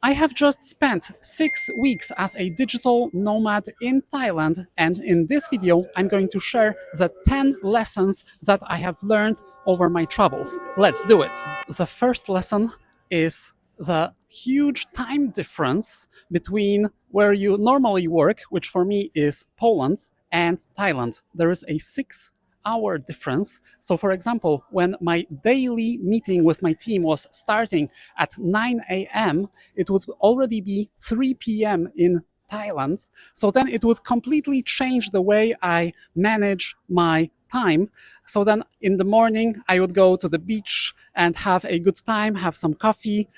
I have just spent 6 weeks as a digital nomad in Thailand, and in this video, I'm going to share the 10 lessons that I have learned over my travels. Let's do it. The first lesson is the huge time difference between where you normally work, which for me is Poland, and Thailand. There is a 6 hour difference. So, for example, when my daily meeting with my team was starting at 9 a.m., it would already be 3 p.m. in Thailand. So then it would completely change the way I manage my time. So then in the morning, I would go to the beach and have a good time, have some coffee,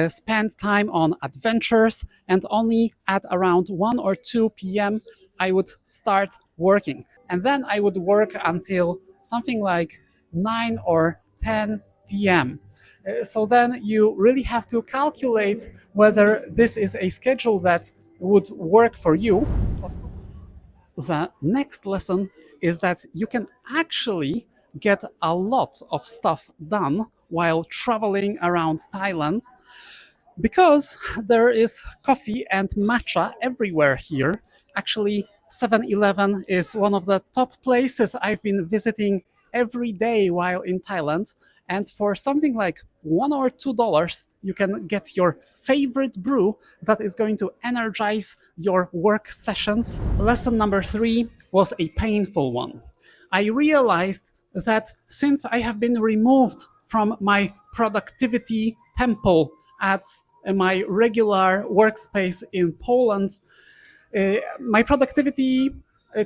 spend time on adventures, and only at around 1 or 2 p.m., I would start working. And then I would work until something like 9 or 10 p.m. So then you really have to calculate whether this is a schedule that would work for you. The next lesson is that you can actually get a lot of stuff done while traveling around Thailand because there is coffee and matcha everywhere here. Actually, 7-Eleven is one of the top places I've been visiting every day while in Thailand. And for something like $1 or $2, you can get your favorite brew that is going to energize your work sessions. Lesson number 3 was a painful one. I realized that since I have been removed from my productivity temple at my regular workspace in Poland, my productivity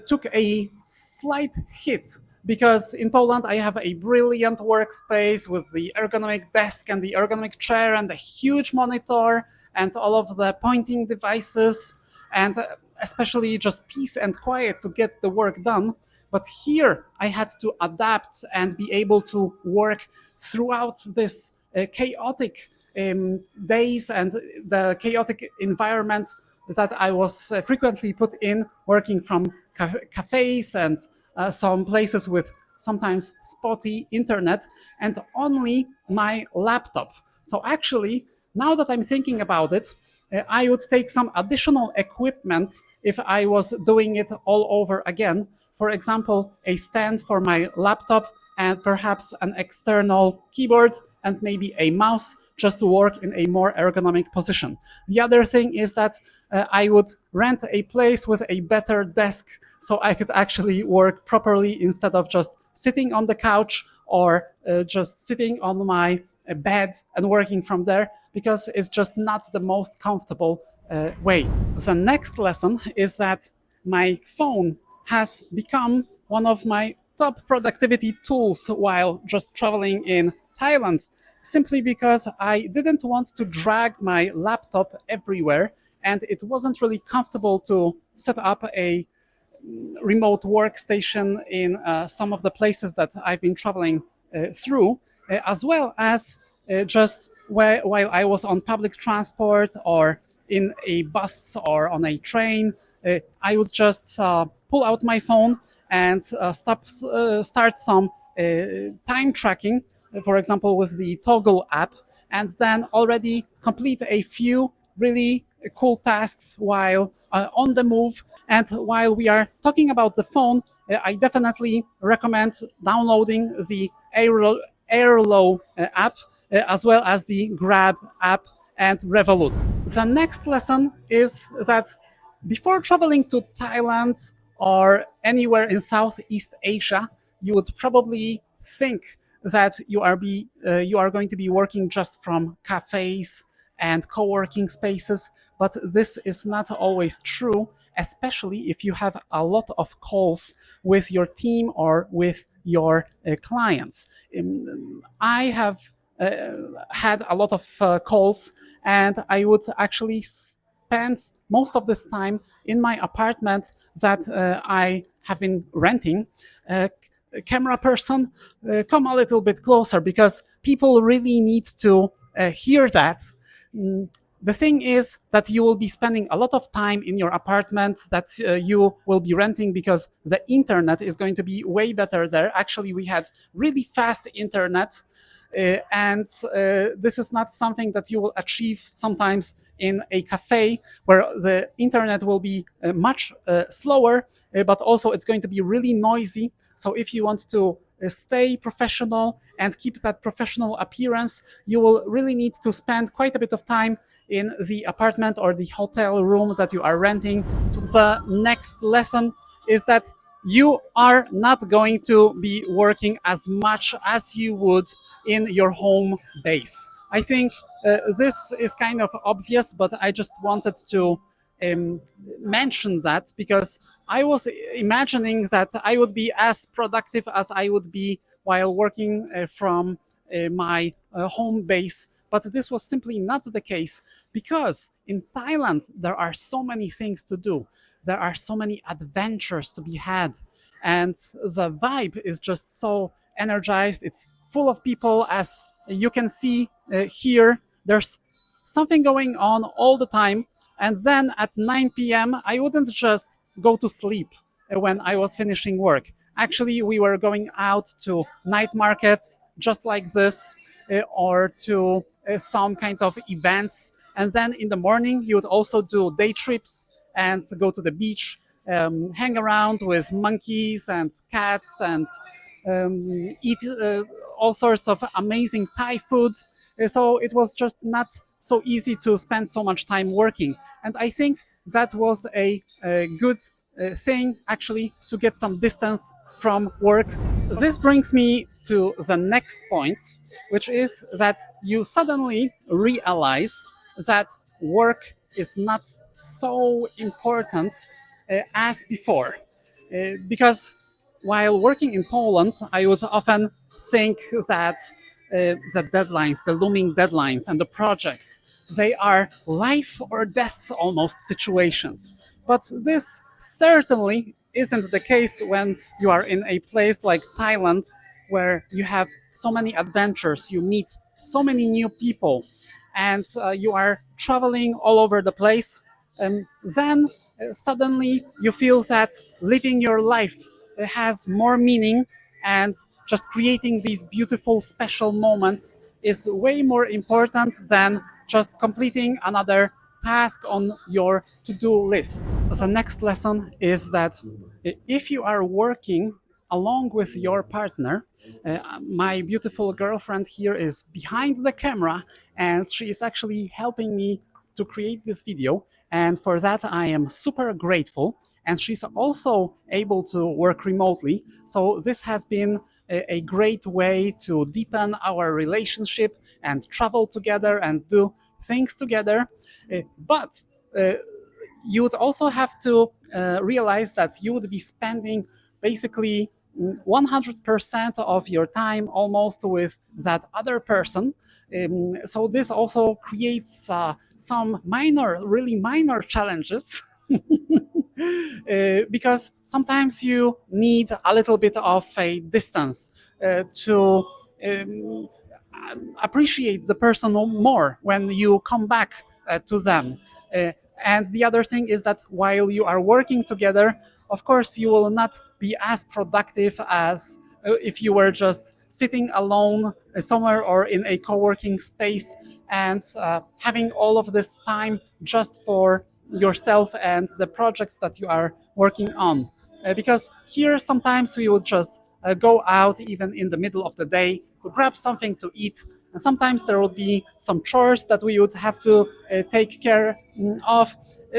took a slight hit because in Poland I have a brilliant workspace with the ergonomic desk and the ergonomic chair and a huge monitor and all of the pointing devices and especially just peace and quiet to get the work done. But here I had to adapt and be able to work throughout this chaotic days and the chaotic environment that I was frequently put in, working from cafes and some places with sometimes spotty internet and only my laptop. So actually, now that I'm thinking about it, I would take some additional equipment if I was doing it all over again. For example, a stand for my laptop and perhaps an external keyboard and maybe a mouse just to work in a more ergonomic position. The other thing is that I would rent a place with a better desk so I could actually work properly instead of just sitting on the couch or just sitting on my bed and working from there, because it's just not the most comfortable way. The next lesson is that my phone has become one of my top productivity tools while just traveling in Thailand, simply because I didn't want to drag my laptop everywhere and it wasn't really comfortable to set up a remote workstation in some of the places that I've been traveling through, as well as just while I was on public transport or in a bus or on a train, I would just pull out my phone and start some time tracking, for example, with the Toggle app, and then already complete a few really cool tasks while on the move. And while we are talking about the phone, I definitely recommend downloading the Airlow app, as well as the Grab app and Revolut. The next lesson is that before traveling to Thailand or anywhere in Southeast Asia, you would probably think that you are going to be working just from cafes and co-working spaces, but this is not always true, especially if you have a lot of calls with your team or with your clients. I have had a lot of calls, and I would actually spend most of this time in my apartment that I have been renting. Camera person, come a little bit closer because people really need to hear that. The thing is that you will be spending a lot of time in your apartment that you will be renting because the internet is going to be way better there. Actually, we had really fast internet and this is not something that you will achieve sometimes in a cafe where the internet will be much slower, but also it's going to be really noisy. So if you want to stay professional and keep that professional appearance, you will really need to spend quite a bit of time in the apartment or the hotel room that you are renting. The next lesson is that you are not going to be working as much as you would in your home base. I think this is kind of obvious, but I just wanted to um, mention that because I was imagining that I would be as productive as I would be while working from my home base. But this was simply not the case because in Thailand there are so many things to do. There are so many adventures to be had. And the vibe is just so energized. It's full of people, as you can see here. There's something going on all the time. And then at 9 p.m., I wouldn't just go to sleep when I was finishing work. Actually, we were going out to night markets just like this, or to some kind of events. And then in the morning, you would also do day trips and go to the beach, hang around with monkeys and cats, and eat all sorts of amazing Thai food. So it was just not so easy to spend so much time working. And I think that was a good thing, actually, to get some distance from work. This brings me to the next point, which is that you suddenly realize that work is not so important as before. Because while working in Poland, I would often think that the deadlines, the looming deadlines, and the projects, they are life or death almost situations. But this certainly isn't the case when you are in a place like Thailand, where you have so many adventures, you meet so many new people, and you are traveling all over the place. Then suddenly you feel that living your life has more meaning, and just creating these beautiful special moments is way more important than just completing another task on your to-do list. The next lesson is that if you are working along with your partner, my beautiful girlfriend here is behind the camera, and she is actually helping me to create this video. And for that, I am super grateful. And she's also able to work remotely. So this has been a great way to deepen our relationship and travel together and do things together. But you would also have to realize that you would be spending basically 100% of your time almost with that other person. So this also creates some minor, really minor challenges. Because sometimes you need a little bit of a distance to appreciate the person more when you come back to them. And the other thing is that while you are working together, of course, you will not be as productive as if you were just sitting alone somewhere or in a co-working space and having all of this time just for yourself and the projects that you are working on. Because here sometimes we would just go out even in the middle of the day to grab something to eat. And sometimes there will be some chores that we would have to take care of.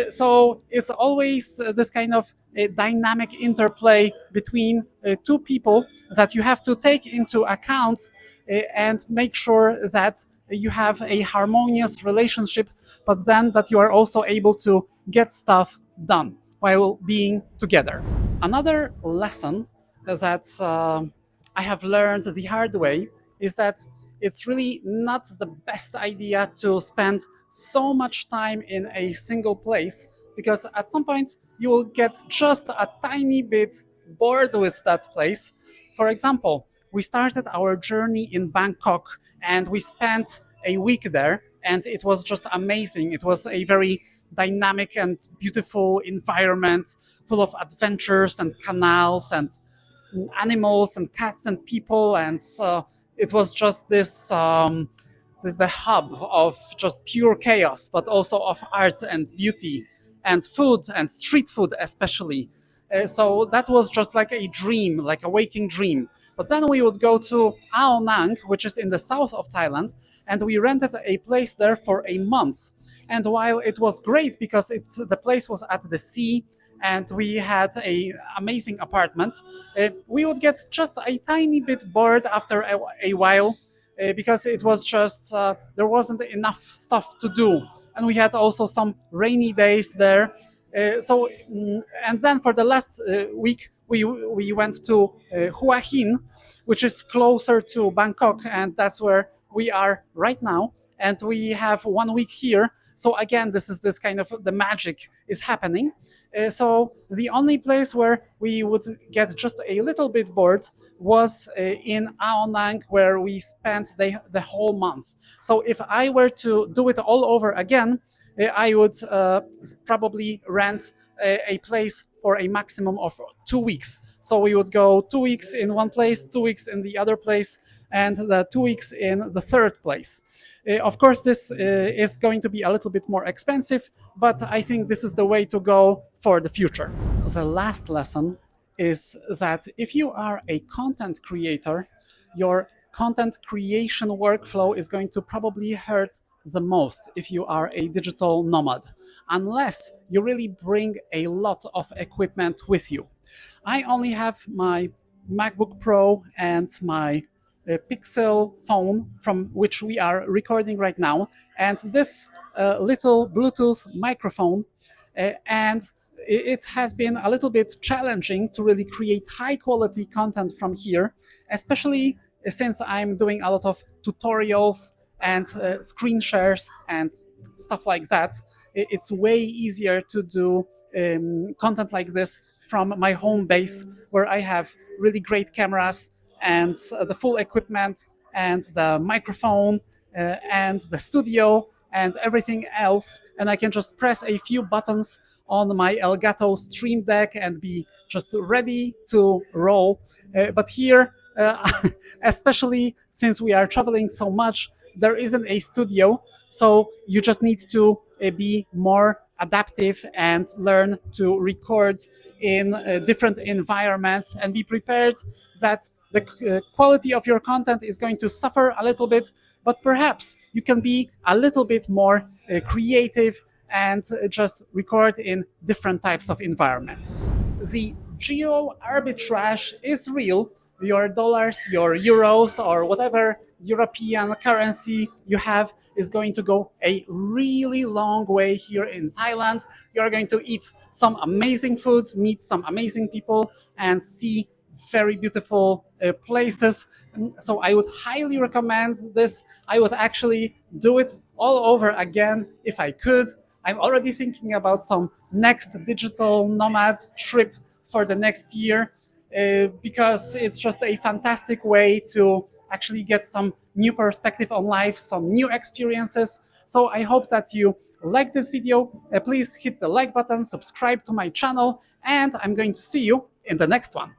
So it's always this kind of dynamic interplay between two people that you have to take into account and make sure that you have a harmonious relationship, but then that you are also able to get stuff done while being together. Another lesson that I have learned the hard way is that it's really not the best idea to spend so much time in a single place, because at some point you will get just a tiny bit bored with that place. For example, we started our journey in Bangkok and we spent a week there, and it was just amazing. It was a very dynamic and beautiful environment full of adventures and canals and animals and cats and people and it was just this the hub of just pure chaos, but also of art and beauty and food and street food especially. So that was just like a dream, like a waking dream. But then we would go to Ao Nang, which is in the south of Thailand, and we rented a place there for a month. And while it was great because the place was at the sea and we had a amazing apartment, we would get just a tiny bit bored after a while, because it was just there wasn't enough stuff to do, and we had also some rainy days there. And then for the last week, we went to Hua Hin, which is closer to Bangkok, and that's where we are right now. And we have 1 week here. So again, this kind of the magic is happening. So the only place where we would get just a little bit bored was in Ao Nang, where we spent the whole month. So if I were to do it all over again, I would probably rent a place for a maximum of 2 weeks. So we would go 2 weeks in one place, 2 weeks in the other place, and the 2 weeks in the third place. Of course, this is going to be a little bit more expensive, but I think this is the way to go for the future. The last lesson is that if you are a content creator, your content creation workflow is going to probably hurt the most if you are a digital nomad, unless you really bring a lot of equipment with you. I only have my MacBook Pro and my Pixel phone from which we are recording right now, and this little Bluetooth microphone, and it has been a little bit challenging to really create high quality content from here, especially since I'm doing a lot of tutorials and screen shares and stuff like that. It's way easier to do content like this from my home base, where I have really great cameras and the full equipment and the microphone and the studio and everything else, and I can just press a few buttons on my Elgato Stream Deck and be just ready to roll. But here, especially since we are traveling so much, there isn't a studio, so you just need to be more adaptive and learn to record in different environments and be prepared that the quality of your content is going to suffer a little bit, but perhaps you can be a little bit more creative and just record in different types of environments. The geo-arbitrage is real. Your dollars, your euros, or whatever European currency you have is going to go a really long way here in Thailand. You're going to eat some amazing food, meet some amazing people, and see very beautiful places. So I would highly recommend this. I would actually do it all over again if I could. I'm already thinking about some next digital nomad trip for the next year, because it's just a fantastic way to actually get some new perspective on life, some new experiences. So I hope that you like this video. Please hit the like button, subscribe to my channel, and I'm going to see you in the next one.